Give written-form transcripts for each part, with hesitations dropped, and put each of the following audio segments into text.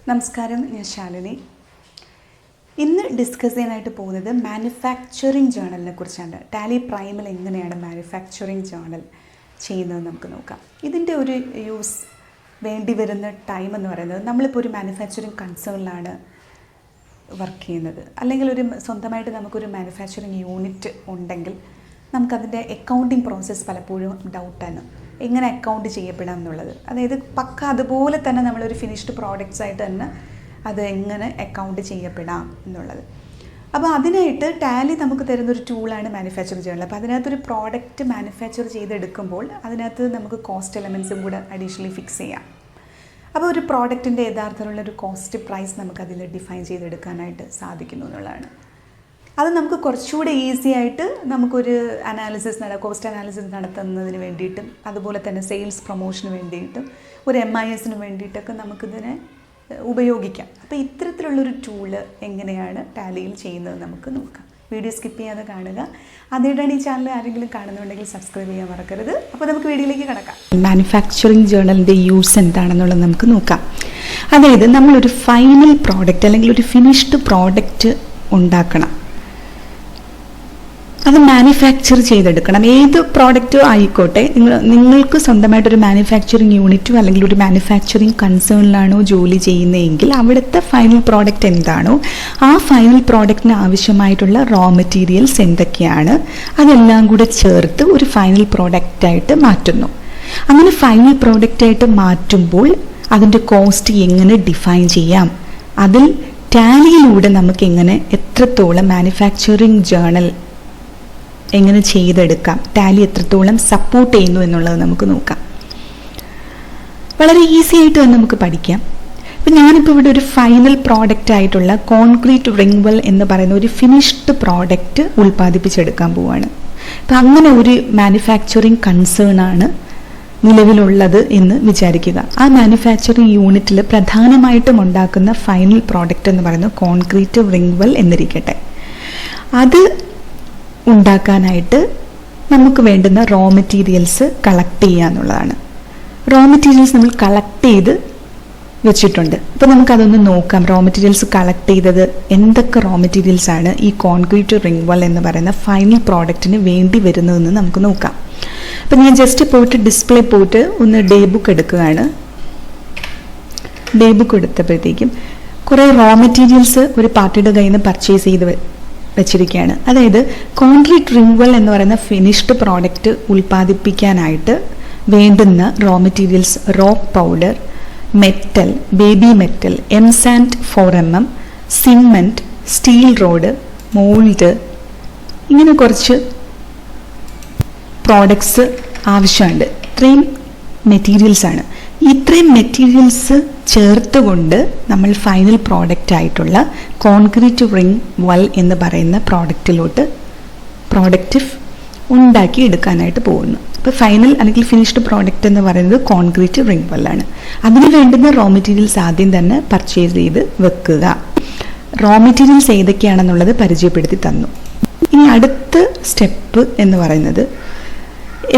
നമസ്കാരം, ഞാൻ ശാലിനി. ഇന്ന് ഡിസ്കസ് ചെയ്യാനായിട്ട് പോകുന്നത് മാനുഫാക്ചറിങ് ജേണലിനെ കുറിച്ചാണ്. ടാലി പ്രൈമിൽ എങ്ങനെയാണ് മാനുഫാക്ചറിങ് ജേണൽ ചെയ്യുന്നത് നമുക്ക് നോക്കാം. ഇതിൻ്റെ ഒരു യൂസ് വേണ്ടി വരുന്ന ടൈം എന്ന് പറയുന്നത്, നമ്മളിപ്പോൾ ഒരു മാനുഫാക്ചറിങ് കൺസേണിലാണ് വർക്ക് ചെയ്യുന്നത്, അല്ലെങ്കിൽ ഒരു സ്വന്തമായിട്ട് നമുക്കൊരു മാനുഫാക്ചറിങ് യൂണിറ്റ് ഉണ്ടെങ്കിൽ നമുക്കതിൻ്റെ അക്കൗണ്ടിങ് പ്രോസസ്സ് പലപ്പോഴും ഡൗട്ടാണ്. എങ്ങനെ അക്കൗണ്ട് ചെയ്യപ്പെടാം എന്നുള്ളത്, അതായത് പക്ക അതുപോലെ തന്നെ നമ്മളൊരു ഫിനിഷ്ഡ് പ്രോഡക്റ്റ്സ് ആയിട്ട് തന്നെ അത് എങ്ങനെ അക്കൗണ്ട് ചെയ്യപ്പെടാം എന്നുള്ളത്. അപ്പോൾ അതിനായിട്ട് ടാലി നമുക്ക് തരുന്നൊരു ടൂളാണ് മാനുഫാക്ചർ ജേണൽ. അപ്പോൾ അതിനകത്തൊരു പ്രോഡക്റ്റ് മാനുഫാക്ചർ ചെയ്തെടുക്കുമ്പോൾ അതിനകത്ത് നമുക്ക് കോസ്റ്റ് എലമെൻസും കൂടെ അഡീഷണലി ഫിക്സ് ചെയ്യാം. അപ്പോൾ ഒരു പ്രോഡക്റ്റിൻ്റെ യഥാർത്ഥമുള്ളൊരു കോസ്റ്റ് പ്രൈസ് നമുക്കതിൽ ഡിഫൈൻ ചെയ്തെടുക്കാനായിട്ട് സാധിക്കുന്നു എന്നുള്ളതാണ്. അത് നമുക്ക് കുറച്ചുകൂടെ ഈസി ആയിട്ട് നമുക്കൊരു കോസ്റ്റ് അനാലിസിസ് നടത്തുന്നതിന് വേണ്ടിയിട്ടും, അതുപോലെ തന്നെ സെയിൽസ് പ്രൊമോഷന് വേണ്ടിയിട്ടും, ഒരു MISന് വേണ്ടിയിട്ടൊക്കെ നമുക്കിതിനെ ഉപയോഗിക്കാം. അപ്പോൾ ഇത്തരത്തിലുള്ളൊരു ടൂള് എങ്ങനെയാണ് ടാലിയിൽ ചെയ്യുന്നത് നമുക്ക് നോക്കാം. വീഡിയോ സ്കിപ്പ് ചെയ്യാതെ കാണുക. ആദ്യമായിട്ടാണ് ഈ ചാനൽ ആരെങ്കിലും കാണുന്നുണ്ടെങ്കിൽ സബ്സ്ക്രൈബ് ചെയ്യാൻ മറക്കരുത്. അപ്പോൾ നമുക്ക് വീഡിയോയിലേക്ക് കടക്കാം. മാനുഫാക്ചറിങ് ജേണലിൻ്റെ യൂസ് എന്താണെന്നുള്ളത് നമുക്ക് നോക്കാം. അതായത് നമ്മളൊരു ഫൈനൽ പ്രോഡക്റ്റ് അല്ലെങ്കിൽ ഒരു ഫിനിഷ്ഡ് പ്രോഡക്റ്റ് ഉണ്ടാക്കണം, അത് മാനുഫാക്ചർ ചെയ്തെടുക്കണം. ഏത് പ്രോഡക്റ്റോ ആയിക്കോട്ടെ, നിങ്ങൾക്ക് സ്വന്തമായിട്ടൊരു മാനുഫാക്ചറിങ് യൂണിറ്റോ അല്ലെങ്കിൽ ഒരു മാനുഫാക്ചറിങ് കൺസേണിലാണോ ജോലി ചെയ്യുന്നതെങ്കിൽ അവിടുത്തെ ഫൈനൽ പ്രോഡക്റ്റ് എന്താണോ ആ ഫൈനൽ പ്രോഡക്റ്റിന് ആവശ്യമായിട്ടുള്ള റോ മെറ്റീരിയൽസ് എന്തൊക്കെയാണ് അതെല്ലാം കൂടെ ചേർത്ത് ഒരു ഫൈനൽ പ്രോഡക്റ്റായിട്ട് മാറ്റുന്നു. അങ്ങനെ ഫൈനൽ പ്രോഡക്റ്റായിട്ട് മാറ്റുമ്പോൾ അതിൻ്റെ കോസ്റ്റ് എങ്ങനെ ഡിഫൈൻ ചെയ്യാം, അതിൽ ടാലിയിലൂടെ നമുക്ക് എങ്ങനെ എത്രത്തോളം മാനുഫാക്ചറിങ് ജേണൽ എങ്ങനെ ചെയ്തെടുക്കാം, ടാലി എത്രത്തോളം സപ്പോർട്ട് ചെയ്യുന്നു എന്നുള്ളത് നമുക്ക് നോക്കാം. വളരെ ഈസി ആയിട്ട് തന്നെ നമുക്ക് പഠിക്കാം. അപ്പം ഞാനിപ്പോൾ ഇവിടെ ഒരു ഫൈനൽ പ്രോഡക്റ്റ് ആയിട്ടുള്ള കോൺക്രീറ്റ് റിംഗ് വെൽ എന്ന് പറയുന്ന ഒരു ഫിനിഷ്ഡ് പ്രോഡക്റ്റ് ഉൽപ്പാദിപ്പിച്ചെടുക്കാൻ പോവുകയാണ്. അപ്പം അങ്ങനെ ഒരു മാനുഫാക്ചറിങ് കൺസേൺ ആണ് നിലവിലുള്ളത് എന്ന് വിചാരിക്കുക. ആ മാനുഫാക്ചറിങ് യൂണിറ്റിൽ പ്രധാനമായിട്ടും ഉണ്ടാക്കുന്ന ഫൈനൽ പ്രോഡക്റ്റ് എന്ന് പറയുന്നത് കോൺക്രീറ്റ് റിംഗ് വെൽ എന്നിരിക്കട്ടെ. അത് ഉണ്ടാക്കാനായിട്ട് നമുക്ക് വേണ്ടുന്ന റോ മെറ്റീരിയൽസ് കളക്ട് ചെയ്യുക എന്നുള്ളതാണ്. റോ മെറ്റീരിയൽസ് നമ്മൾ കളക്ട് ചെയ്ത് വെച്ചിട്ടുണ്ട്. അപ്പോൾ നമുക്കതൊന്ന് നോക്കാം. റോ മെറ്റീരിയൽസ് കളക്ട് ചെയ്തത് എന്തൊക്കെ റോ മെറ്റീരിയൽസ് ആണ് ഈ കോൺക്രീറ്റ് റിംഗ് വാൾ എന്ന് പറയുന്ന ഫൈനൽ പ്രോഡക്റ്റിന് വേണ്ടി വരുന്നതെന്ന് നമുക്ക് നോക്കാം. അപ്പം ഞാൻ ജസ്റ്റ് പോയിട്ട് ഡിസ്പ്ലേ പോയിട്ട് ഒന്ന് ഡേ ബുക്ക് എടുക്കുകയാണ്. ഡേ ബുക്ക് എടുത്തപ്പോഴത്തേക്കും കുറേ റോ മെറ്റീരിയൽസ് ഒരു പാർട്ടിയുടെ കയ്യിൽ നിന്ന് പർച്ചേസ് ചെയ്ത് വെച്ചിരിക്കുകയാണ്. അതായത് കോൺക്രീറ്റ് റിംഗ് വെൽ എന്ന് പറയുന്ന ഫിനിഷ്ഡ് പ്രോഡക്റ്റ് ഉൽപ്പാദിപ്പിക്കാനായിട്ട് വേണ്ടുന്ന raw materials rock powder, metal, baby metal, M sand 4mm, cement, steel rod, mould, ഇങ്ങനെ കുറച്ച് പ്രോഡക്ട്സ് ആവശ്യമുണ്ട്. ഇത്രയും മെറ്റീരിയൽസാണ്. ഇത്രയും മെറ്റീരിയൽസ് ചേർത്തുകൊണ്ട് നമ്മൾ ഫൈനൽ പ്രോഡക്റ്റ് ആയിട്ടുള്ള കോൺക്രീറ്റ് റിംഗ് വൽ എന്ന് പറയുന്ന പ്രോഡക്റ്റ് ഉണ്ടാക്കി എടുക്കാനായിട്ട് പോകുന്നു. അപ്പോൾ ഫൈനൽ അല്ലെങ്കിൽ ഫിനിഷ്ഡ് പ്രോഡക്റ്റ് എന്ന് പറയുന്നത് കോൺക്രീറ്റ് റിംഗ് വല്ലാണ്. അതിന് വേണ്ടുന്ന റോ മെറ്റീരിയൽസ് ആദ്യം തന്നെ പർച്ചേസ് ചെയ്ത് വെക്കുക. റോ മെറ്റീരിയൽസ് ഏതൊക്കെയാണെന്നുള്ളത് പരിചയപ്പെടുത്തി തന്നു. ഇനി അടുത്ത സ്റ്റെപ്പ് എന്ന് പറയുന്നത്,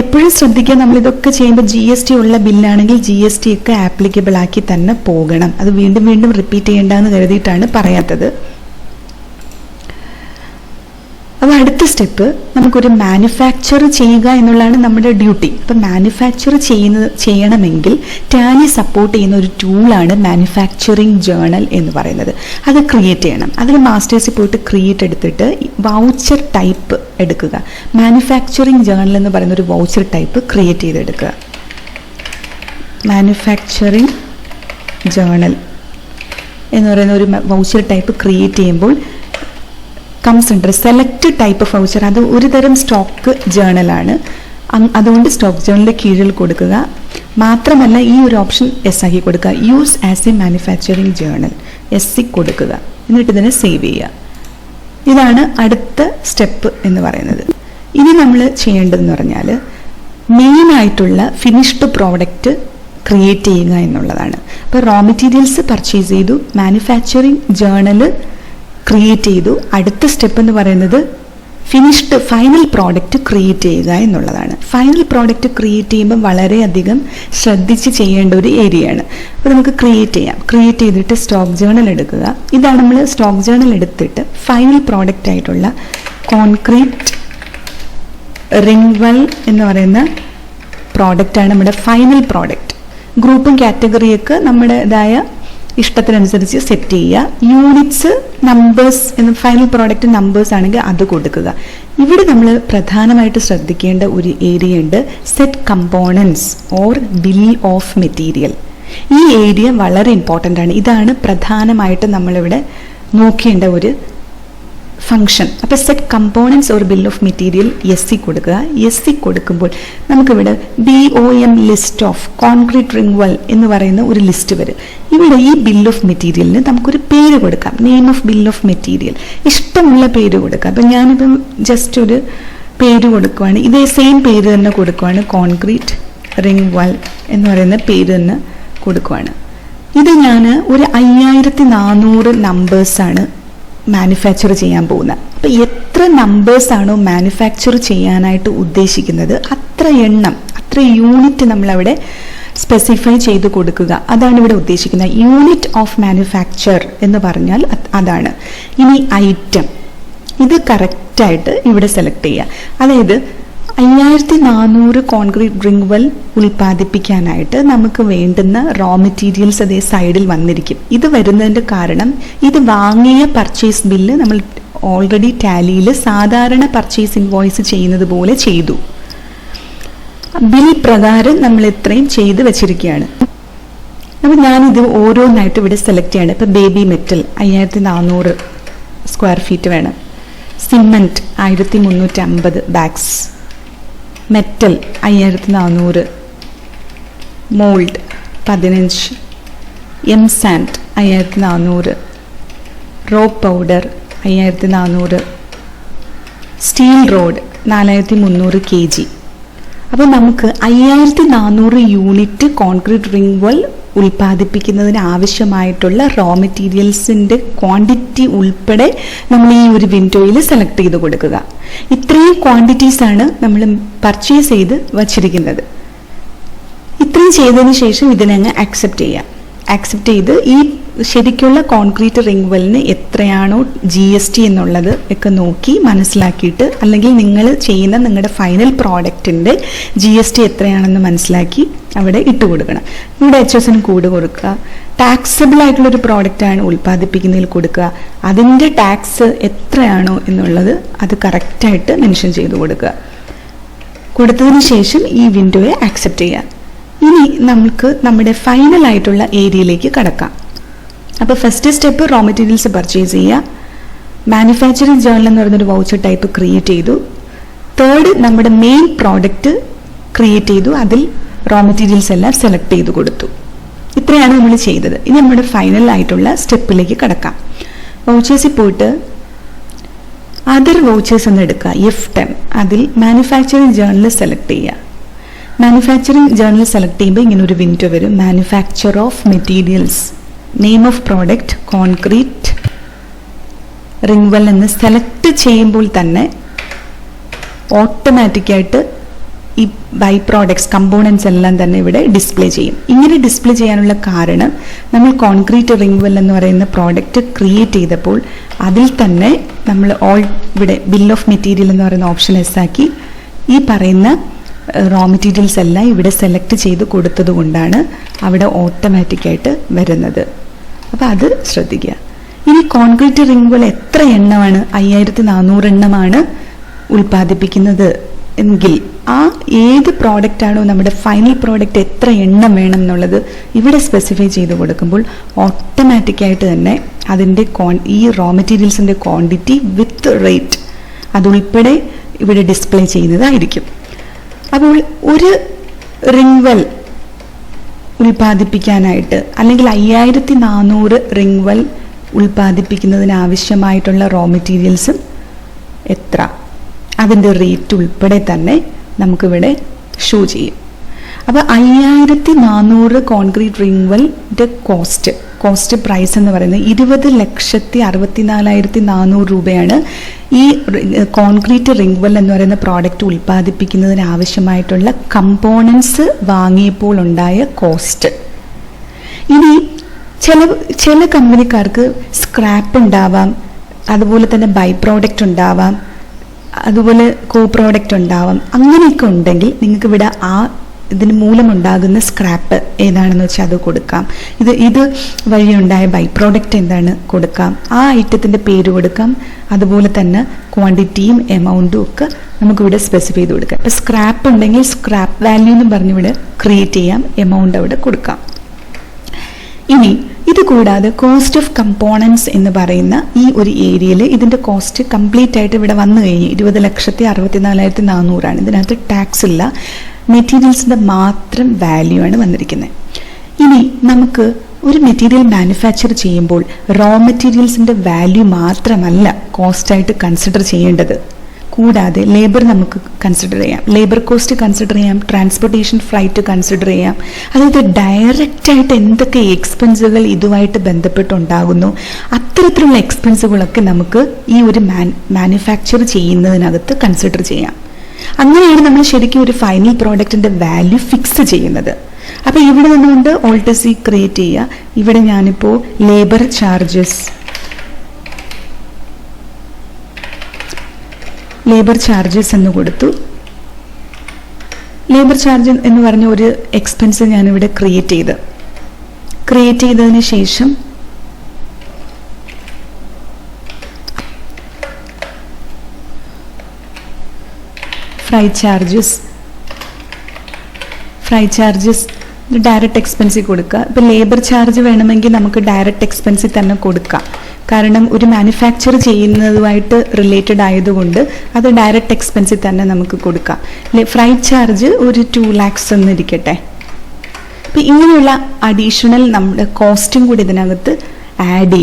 എപ്പോഴും ശ്രദ്ധിക്കുക, നമ്മളിതൊക്കെ ചെയ്യുമ്പോൾ GST ഉള്ള ബില്ലാണെങ്കിൽ GST ഒക്കെ ആപ്ലിക്കബിൾ ആക്കി തന്നെ പോകണം. അത് വീണ്ടും വീണ്ടും റിപ്പീറ്റ് ചെയ്യേണ്ടെന്ന് കരുതിയിട്ടാണ് പറയാത്തത്. അപ്പോൾ അടുത്ത സ്റ്റെപ്പ്, നമുക്കൊരു മാനുഫാക്ചർ ചെയ്യുക എന്നുള്ളതാണ് നമ്മുടെ ഡ്യൂട്ടി. അപ്പം മാനുഫാക്ചർ ചെയ്യണമെങ്കിൽ ടാലി സപ്പോർട്ട് ചെയ്യുന്ന ഒരു ടൂളാണ് മാനുഫാക്ചറിങ് ജേണൽ എന്ന് പറയുന്നത്. അത് ക്രിയേറ്റ് ചെയ്യണം. അതിൽ മാസ്റ്റേഴ്സിൽ പോയിട്ട് ക്രിയേറ്റ് എടുത്തിട്ട് വൗച്ചർ ടൈപ്പ് എടുക്കുക. മാനുഫാക്ചറിങ് ജേണൽ എന്ന് പറയുന്ന ഒരു വൗച്ചർ ടൈപ്പ് ക്രിയേറ്റ് ചെയ്തെടുക്കുക. മാനുഫാക്ചറിങ് ജേണൽ എന്ന് പറയുന്ന ഒരു വൗച്ചർ ടൈപ്പ് ക്രിയേറ്റ് ചെയ്യുമ്പോൾ comes under select type of voucher. അത് ഒരു തരം സ്റ്റോക്ക് ജേണലാണ്. അതുകൊണ്ട് സ്റ്റോക്ക് ജേണലിൻ്റെ കീഴിൽ കൊടുക്കുക. മാത്രമല്ല ഈ ഒരു ഓപ്ഷൻ എസ് ആക്കി കൊടുക്കുക. Use as A manufacturing journal SC കൊടുക്കുക. എന്നിട്ട് ഇതിനെ സേവ് ചെയ്യുക. ഇതാണ് അടുത്ത സ്റ്റെപ്പ് എന്ന് പറയുന്നത്. ഇനി നമ്മൾ ചെയ്യേണ്ടതെന്ന് പറഞ്ഞാൽ മെയിനായിട്ടുള്ള ഫിനിഷ്ഡ് പ്രോഡക്റ്റ് ക്രിയേറ്റ് ചെയ്യുക എന്നുള്ളതാണ്. അപ്പോൾ റോ മെറ്റീരിയൽസ് പർച്ചേസ് ചെയ്തു, മാനുഫാക്ചറിങ് ജേണൽ ക്രിയേറ്റ് ചെയ്തു. അടുത്ത സ്റ്റെപ്പ് എന്ന് പറയുന്നത് ഫിനിഷ്ഡ് ഫൈനൽ പ്രോഡക്റ്റ് ക്രിയേറ്റ് ചെയ്യുക എന്നുള്ളതാണ്. ഫൈനൽ പ്രോഡക്റ്റ് ക്രിയേറ്റ് ചെയ്യുമ്പോൾ വളരെയധികം ശ്രദ്ധിച്ച് ചെയ്യേണ്ട ഒരു ഏരിയയാണ്. അപ്പോൾ നമുക്ക് ക്രിയേറ്റ് ചെയ്യാം. ക്രിയേറ്റ് ചെയ്തിട്ട് സ്റ്റോക്ക് ജേർണൽ എടുക്കുക. ഇതാണ് നമ്മൾ സ്റ്റോക്ക് ജേർണൽ എടുത്തിട്ട് ഫൈനൽ പ്രോഡക്റ്റ് ആയിട്ടുള്ള കോൺക്രീറ്റ് റിംഗ് വെൽ എന്ന് പറയുന്ന പ്രോഡക്റ്റാണ് നമ്മുടെ ഫൈനൽ പ്രോഡക്റ്റ്. ഗ്രൂപ്പും കാറ്റഗറിയൊക്കെ നമ്മുടേതായ ഇഷ്ടത്തിനനുസരിച്ച് സെറ്റ് ചെയ്യുക. യൂണിറ്റ്സ് നമ്പേഴ്സ് എന്ന് ഫൈനൽ പ്രോഡക്റ്റ് നമ്പേഴ്സ് ആണെങ്കിൽ അത് കൊടുക്കുക. ഇവിടെ നമ്മൾ പ്രധാനമായിട്ട് ശ്രദ്ധിക്കേണ്ട ഒരു ഏരിയ ഉണ്ട്, set components or bill of material. ഈ ഏരിയ വളരെ ഇമ്പോർട്ടൻ്റ് ആണ്. ഇതാണ് പ്രധാനമായിട്ട് നമ്മളിവിടെ നോക്കേണ്ട ഒരു ഫംഗ്ഷൻ. അപ്പോൾ set components or bill of material SC കൊടുക്കുക. SC കൊടുക്കുമ്പോൾ നമുക്കിവിടെ BOM list of concrete ring well എന്ന് പറയുന്ന ഒരു ലിസ്റ്റ് വരും. ഇവിടെ ഈ ബിൽ ഓഫ് മെറ്റീരിയലിന് നമുക്കൊരു പേര് കൊടുക്കാം, name of bill of material. ഇഷ്ടമുള്ള പേര് കൊടുക്കാം. അപ്പം ഞാനിപ്പം ജസ്റ്റ് ഒരു പേര് കൊടുക്കുവാണ്, ഇതേ സെയിം പേര് തന്നെ കൊടുക്കുവാണ്, കോൺക്രീറ്റ് റിംഗ് വെൽ എന്ന് പറയുന്ന പേര് തന്നെ കൊടുക്കുവാണ്. ഇത് ഞാൻ ഒരു 5400 നമ്പേഴ്സാണ് മാനുഫാക്ചർ ചെയ്യാൻ പോകുന്നത്. അപ്പോൾ എത്ര നമ്പേഴ്സാണോ മാനുഫാക്ചർ ചെയ്യാനായിട്ട് ഉദ്ദേശിക്കുന്നത് അത്ര എണ്ണം, അത്ര യൂണിറ്റ് നമ്മളവിടെ സ്പെസിഫൈ ചെയ്ത് കൊടുക്കുക. അതാണ് ഇവിടെ ഉദ്ദേശിക്കുന്നത്. യൂണിറ്റ് ഓഫ് മാനുഫാക്ചർ എന്ന് പറഞ്ഞാൽ അതാണ്. ഇനി ഐറ്റം, ഇത് കറക്റ്റായിട്ട് ഇവിടെ സെലക്ട് ചെയ്യുക. അതായത് 5400 കോൺക്രീറ്റ് റിംഗ് വെൽ ഉൽപ്പാദിപ്പിക്കാനായിട്ട് നമുക്ക് വേണ്ടുന്ന റോ മെറ്റീരിയൽസ് അതേ സൈഡിൽ വന്നിരിക്കും. ഇത് വരുന്നതിൻ്റെ കാരണം ഇത് വാങ്ങിയ പർച്ചേസ് ബില്ല് നമ്മൾ ഓൾറെഡി ടാലിയിൽ സാധാരണ പർച്ചേസ് ഇൻവോയ്സ് ചെയ്യുന്നത് പോലെ ചെയ്തു. ബിൽ പ്രകാരം നമ്മൾ ഇത്രയും ചെയ്ത് വെച്ചിരിക്കുകയാണ്. അപ്പോൾ ഞാനിത് ഓരോന്നായിട്ട് ഇവിടെ സെലക്ട് ചെയ്യണം. ഇപ്പോൾ ബേബി മെറ്റൽ 5400 സ്ക്വയർ ഫീറ്റ് വേണം. Cement 1350 bags. Metal 5400, mould 15, sand 5400, raw powder 5400, steel rod 4300 kg. അപ്പോൾ നമുക്ക് 5400 യൂണിറ്റ് കോൺക്രീറ്റ് റിംഗ് വെൽ ഉൽപ്പാദിപ്പിക്കുന്നതിന് ആവശ്യമായിട്ടുള്ള റോ മെറ്റീരിയൽസിൻ്റെ ക്വാണ്ടിറ്റി ഉൾപ്പെടെ നമ്മൾ ഈ ഒരു വിൻഡോയിൽ സെലക്ട് ചെയ്ത് കൊടുക്കുക. ഇത്രയും ക്വാണ്ടിറ്റീസാണ് നമ്മൾ പർച്ചേസ് ചെയ്ത് വച്ചിരിക്കുന്നത്. ഇത്രയും ചെയ്തതിന് ശേഷം ഇതിനങ്ങ് ആക്സെപ്റ്റ് ചെയ്യാം. ആക്സെപ്റ്റ് ചെയ്ത് ഈ ശരിക്കുള്ള കോൺക്രീറ്റ് റിംഗ് വെല്ലിന് എത്രയാണോ GST എന്നുള്ളത് ഒക്കെ നോക്കി മനസ്സിലാക്കിയിട്ട്, അല്ലെങ്കിൽ നിങ്ങൾ ചെയ്യുന്ന നിങ്ങളുടെ ഫൈനൽ പ്രോഡക്റ്റിൻ്റെ GST എത്രയാണെന്ന് മനസ്സിലാക്കി അവിടെ ഇട്ട് കൊടുക്കണം. ഇവിടെ HSN കോഡ് കൊടുക്കുക. ടാക്സബിൾ ആയിട്ടുള്ളൊരു പ്രോഡക്റ്റാണ് ഉൽപ്പാദിപ്പിക്കുന്നതിൽ കൊടുക്കുക. അതിൻ്റെ ടാക്സ് എത്രയാണോ എന്നുള്ളത് അത് കറക്റ്റായിട്ട് മെൻഷൻ ചെയ്ത് കൊടുക്കുക. കൊടുത്തതിന് ശേഷം ഈ വിൻഡോയെ ആക്സെപ്റ്റ് ചെയ്യുക. ഇനി നമുക്ക് നമ്മുടെ ഫൈനൽ ആയിട്ടുള്ള ഏരിയയിലേക്ക് കടക്കാം. അപ്പോൾ first step raw materials purchase ചെയ്യുക. മാനുഫാക്ചറിങ് ജേർണൽ എന്ന് പറയുന്നൊരു വൗച്ചർ ടൈപ്പ് ക്രിയേറ്റ് ചെയ്തു. തേർഡ് നമ്മുടെ മെയിൻ പ്രോഡക്റ്റ് ക്രിയേറ്റ് ചെയ്തു. അതിൽ റോ മെറ്റീരിയൽസ് എല്ലാം സെലക്ട് ചെയ്ത് കൊടുത്തു. ഇത്രയാണ് നമ്മൾ ചെയ്തത്. ഇനി നമ്മുടെ ഫൈനൽ ആയിട്ടുള്ള സ്റ്റെപ്പിലേക്ക് കടക്കാം. വൗച്ചേഴ്സിൽ പോയിട്ട് അതർ വൗച്ചേഴ്സ് എന്ന് എടുക്കുക, F10. അതിൽ മാനുഫാക്ചറിങ് ജേർണൽ സെലക്ട് ചെയ്യുക. മാനുഫാക്ചറിങ് ജേർണൽ സെലക്ട് ചെയ്യുമ്പോൾ ഇങ്ങനെ ഒരു വിൻഡോ വരും, manufacture of materials, name of product concrete ring well എന്ന് സെലക്ട് ചെയ്യുമ്പോൾ തന്നെ ഓട്ടോമാറ്റിക്കായിട്ട് ഈ ബൈ പ്രോഡക്ട്സ് കമ്പോണൻസ് എല്ലാം തന്നെ ഇവിടെ ഡിസ്പ്ലേ ചെയ്യും. ഇങ്ങനെ ഡിസ്പ്ലേ ചെയ്യാനുള്ള കാരണം നമ്മൾ കോൺക്രീറ്റ് റിംഗ് വെൽ എന്ന് പറയുന്ന പ്രോഡക്റ്റ് ക്രിയേറ്റ് ചെയ്തപ്പോൾ അതിൽ തന്നെ നമ്മൾ ഇവിടെ ബിൽ ഓഫ് മെറ്റീരിയൽ എന്ന് പറയുന്ന ഓപ്ഷൻ ആക്കി ഈ പറയുന്ന റോ മെറ്റീരിയൽസ് എല്ലാം ഇവിടെ സെലക്ട് ചെയ്ത് കൊടുത്തത് കൊണ്ടാണ് അവിടെ ഓട്ടോമാറ്റിക്കായിട്ട് വരുന്നത്. അപ്പോൾ അത് ശ്രദ്ധിക്കുക. ഇനി കോൺക്രീറ്റ് റിംഗ് വെൽ എത്ര എണ്ണമാണ്, 5400 എണ്ണമാണ് ഉൽപ്പാദിപ്പിക്കുന്നത് എങ്കിൽ ആ ഏത് പ്രോഡക്റ്റ് ആണോ നമ്മുടെ ഫൈനൽ പ്രോഡക്റ്റ് എത്ര എണ്ണം വേണം എന്നുള്ളത് ഇവിടെ സ്പെസിഫൈ ചെയ്ത് കൊടുക്കുമ്പോൾ ഓട്ടോമാറ്റിക്കായിട്ട് തന്നെ അതിൻ്റെ ഈ റോ മെറ്റീരിയൽസിൻ്റെ ക്വാണ്ടിറ്റി വിത്ത് റേറ്റ് അതുൾപ്പെടെ ഇവിടെ ഡിസ്പ്ലേ ചെയ്യുന്നതായിരിക്കും. അപ്പോൾ ഒരു റിംഗ് വെൽ ഉൽപ്പാദിപ്പിക്കാനായിട്ട് അല്ലെങ്കിൽ 5400 റിംഗ് വെൽ ഉൽപ്പാദിപ്പിക്കുന്നതിന് ആവശ്യമായിട്ടുള്ള റോ മെറ്റീരിയൽസും എത്ര, അതിൻ്റെ റേറ്റ് ഉൾപ്പെടെ തന്നെ നമുക്കിവിടെ ഷോ ചെയ്യും. അപ്പോൾ 5400 കോൺക്രീറ്റ് റിംഗ് വെല്ലിൻ്റെ കോസ്റ്റ് കോസ്റ്റ് പ്രൈസ് എന്ന് പറയുന്നത് 20,64,400 രൂപയാണ്. ഈ കോൺക്രീറ്റ് റിംഗ് വെൽ എന്ന് പറയുന്ന പ്രോഡക്റ്റ് ഉൽപ്പാദിപ്പിക്കുന്നതിന് ആവശ്യമായിട്ടുള്ള കമ്പോണൻസ് വാങ്ങിയപ്പോൾ ഉണ്ടായ കോസ്റ്റ്. ഇനി ചില കമ്പനിക്കാർക്ക് സ്ക്രാപ്പ് ഉണ്ടാവാം, അതുപോലെ തന്നെ ബൈ പ്രോഡക്റ്റ് ഉണ്ടാവാം, അതുപോലെ കോ പ്രോഡക്റ്റ് ഉണ്ടാവാം. അങ്ങനെയൊക്കെ ഉണ്ടെങ്കിൽ നിങ്ങൾക്ക് ഇവിടെ ഇതിന് മൂലമുണ്ടാകുന്ന സ്ക്രാപ്പ് ഏതാണെന്ന് വെച്ചാൽ അത് കൊടുക്കാം. ഇത് വഴിയുണ്ടായ ബൈ പ്രോഡക്റ്റ് എന്താണ് കൊടുക്കാം, ആ ഐറ്റത്തിൻ്റെ പേര് കൊടുക്കാം. അതുപോലെ തന്നെ ക്വാണ്ടിറ്റിയും എമൗണ്ടും ഒക്കെ നമുക്കിവിടെ സ്പെസിഫൈ ചെയ്ത് കൊടുക്കാം. ഇപ്പം സ്ക്രാപ്പ് ഉണ്ടെങ്കിൽ സ്ക്രാപ്പ് വാല്യൂ എന്ന് പറഞ്ഞിവിടെ ക്രിയേറ്റ് ചെയ്യാം, എമൗണ്ട് അവിടെ കൊടുക്കാം. ഇനി ഇത് കൂടാതെ കോസ്റ്റ് ഓഫ് കമ്പോണൻസ് എന്ന് പറയുന്ന ഈ ഒരു ഏരിയയിൽ ഇതിൻ്റെ കോസ്റ്റ് കംപ്ലീറ്റ് ആയിട്ട് ഇവിടെ വന്നു കഴിഞ്ഞു. 20,64,400 ഇതിനകത്ത് ടാക്സ് ഇല്ല, മെറ്റീരിയൽസിൻ്റെ മാത്രം വാല്യൂ ആണ് വന്നിരിക്കുന്നത്. ഇനി നമുക്ക് ഒരു മെറ്റീരിയൽ മാനുഫാക്ചർ ചെയ്യുമ്പോൾ റോ മെറ്റീരിയൽസിൻ്റെ വാല്യൂ മാത്രമല്ല കോസ്റ്റായിട്ട് കൺസിഡർ ചെയ്യേണ്ടത്. കൂടാതെ ലേബർ നമുക്ക് കൺസിഡർ ചെയ്യാം, ലേബർ കോസ്റ്റ് കൺസിഡർ ചെയ്യാം, ട്രാൻസ്പോർട്ടേഷൻ ഫ്ലൈറ്റ് കൺസിഡർ ചെയ്യാം. അതായത് ഡയറക്റ്റായിട്ട് എന്തൊക്കെ എക്സ്പെൻസുകൾ ഇതുമായിട്ട് ബന്ധപ്പെട്ടുണ്ടാകുന്നു അത്തരത്തിലുള്ള എക്സ്പെൻസുകളൊക്കെ നമുക്ക് ഈ ഒരു മാനുഫാക്ചർ ചെയ്യുന്നതിനകത്ത് കൺസിഡർ ചെയ്യാം. അങ്ങനെയാണ് നമ്മൾ ശരിക്കും ഒരു ഫൈനൽ പ്രോഡക്റ്റിൻ്റെ വാല്യൂ ഫിക്സ് ചെയ്യുന്നത്. അപ്പോൾ ഇവിടെ നിന്നുകൊണ്ട് ഓൾട്ടസി ക്രിയേറ്റ് ചെയ്യുക. ഇവിടെ ഞാനിപ്പോൾ ലേബർ ചാർജസ് എന്ന് കൊടുത്തു. ലേബർ ചാർജ് എന്ന് പറഞ്ഞ ഒരു എക്സ്പെൻസ് ഞാനിവിടെ ക്രിയേറ്റ് ചെയ്തതിന് ശേഷം ഫ്രൈറ്റ് ചാർജസ് ഡയറക്റ്റ് എക്സ്പെൻസിൽ കൊടുക്കുക. ഇപ്പം ലേബർ ചാർജ് വേണമെങ്കിൽ നമുക്ക് ഡയറക്റ്റ് എക്സ്പെൻസിൽ തന്നെ കൊടുക്കാം, കാരണം ഒരു മാനുഫാക്ചർ ചെയ്യുന്നതുമായിട്ട് റിലേറ്റഡ് ആയതുകൊണ്ട് അത് ഡയറക്റ്റ് എക്സ്പെൻസിൽ തന്നെ നമുക്ക് കൊടുക്കാം. ഫ്രൈറ്റ് ചാർജ് ഒരു 2 lakhs എന്നിരിക്കട്ടെ. അപ്പം ഇങ്ങനെയുള്ള അഡീഷണൽ നമ്മുടെ കോസ്റ്റും കൂടി ഇതിനകത്ത് ആഡ്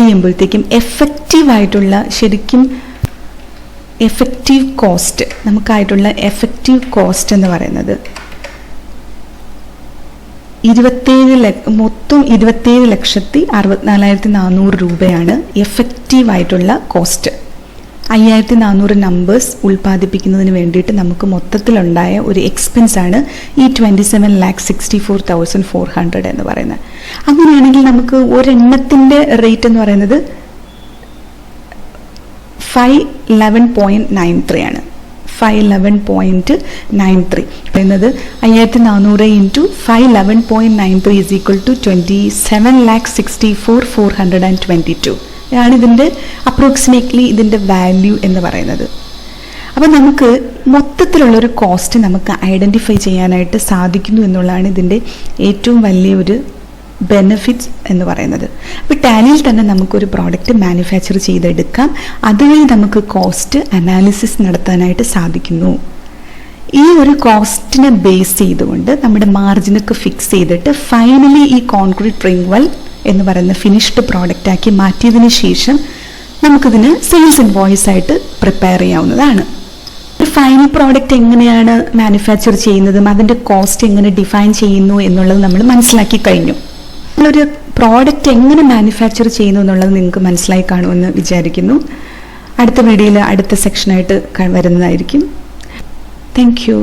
ചെയ്യുമ്പോഴത്തേക്കും എഫക്റ്റീവായിട്ടുള്ള ശരിക്കും എഫക്റ്റീവ് കോസ്റ്റ് നമുക്കായിട്ടുള്ള എഫക്റ്റീവ് കോസ്റ്റ് എന്ന് പറയുന്നത് മൊത്തം 27,64,400 രൂപയാണ് എഫക്റ്റീവായിട്ടുള്ള കോസ്റ്റ്. 5,400 നമ്പേഴ്സ് ഉൽപ്പാദിപ്പിക്കുന്നതിന് വേണ്ടിയിട്ട് നമുക്ക് മൊത്തത്തിലുണ്ടായ ഒരു എക്സ്പെൻസാണ് ഈ 27,64,400 എന്ന് പറയുന്നത്. അങ്ങനെയാണെങ്കിൽ നമുക്ക് ഒരെണ്ണത്തിൻ്റെ റേറ്റ് എന്ന് പറയുന്നത് 511.93 ആണ്. 511.93 പറയുന്നത് 5,400 ഇൻറ്റു 511.93 ഈസ് ഈക്വൽ ടു 27,64,422 ആണ് ഇതിൻ്റെ അപ്രോക്സിമേറ്റ്ലി ഇതിൻ്റെ വാല്യൂ എന്ന് പറയുന്നത്. അപ്പോൾ നമുക്ക് മൊത്തത്തിലുള്ളൊരു കോസ്റ്റ് നമുക്ക് ഐഡൻറ്റിഫൈ ചെയ്യാനായിട്ട് സാധിക്കുന്നു എന്നുള്ളതാണ് ഇതിൻ്റെ ഏറ്റവും വലിയൊരു ബെനിഫിറ്റ്സ് എന്ന് പറയുന്നത്. അപ്പോൾ ടാലിയിൽ തന്നെ നമുക്കൊരു പ്രോഡക്റ്റ് മാനുഫാക്ചർ ചെയ്തെടുക്കാം, അതുവഴി നമുക്ക് കോസ്റ്റ് അനാലിസിസ് നടത്താനായിട്ട് സാധിക്കുന്നു. ഈ ഒരു കോസ്റ്റിനെ ബേസ് ചെയ്തുകൊണ്ട് നമ്മുടെ മാർജിനൊക്കെ ഫിക്സ് ചെയ്തിട്ട് ഫൈനലി ഈ കോൺക്രീറ്റ് റിംഗ് വെൽ എന്ന് പറയുന്ന ഫിനിഷ്ഡ് പ്രോഡക്റ്റ് ആക്കി മാറ്റിയതിന് ശേഷം നമുക്കിതിന് സെയിൽസ് ഇൻവോയ്സ് ആയിട്ട് പ്രിപ്പയർ ചെയ്യാവുന്നതാണ്. ഒരു ഫൈനൽ പ്രോഡക്റ്റ് എങ്ങനെയാണ് മാനുഫാക്ചർ ചെയ്യുന്നതും അതിൻ്റെ കോസ്റ്റ് എങ്ങനെ ഡിഫൈൻ ചെയ്യുന്നു എന്നുള്ളത് നമ്മൾ മനസ്സിലാക്കി കഴിഞ്ഞു. നമ്മളൊരു പ്രോഡക്റ്റ് എങ്ങനെ മാനുഫാക്ചർ ചെയ്യുന്നു എന്നുള്ളത് നിങ്ങൾക്ക് മനസ്സിലായി കാണുമെന്ന് വിചാരിക്കുന്നു. അടുത്ത വീഡിയോയിൽ അടുത്ത സെക്ഷനായിട്ട് വരുന്നതായിരിക്കും. Thank you.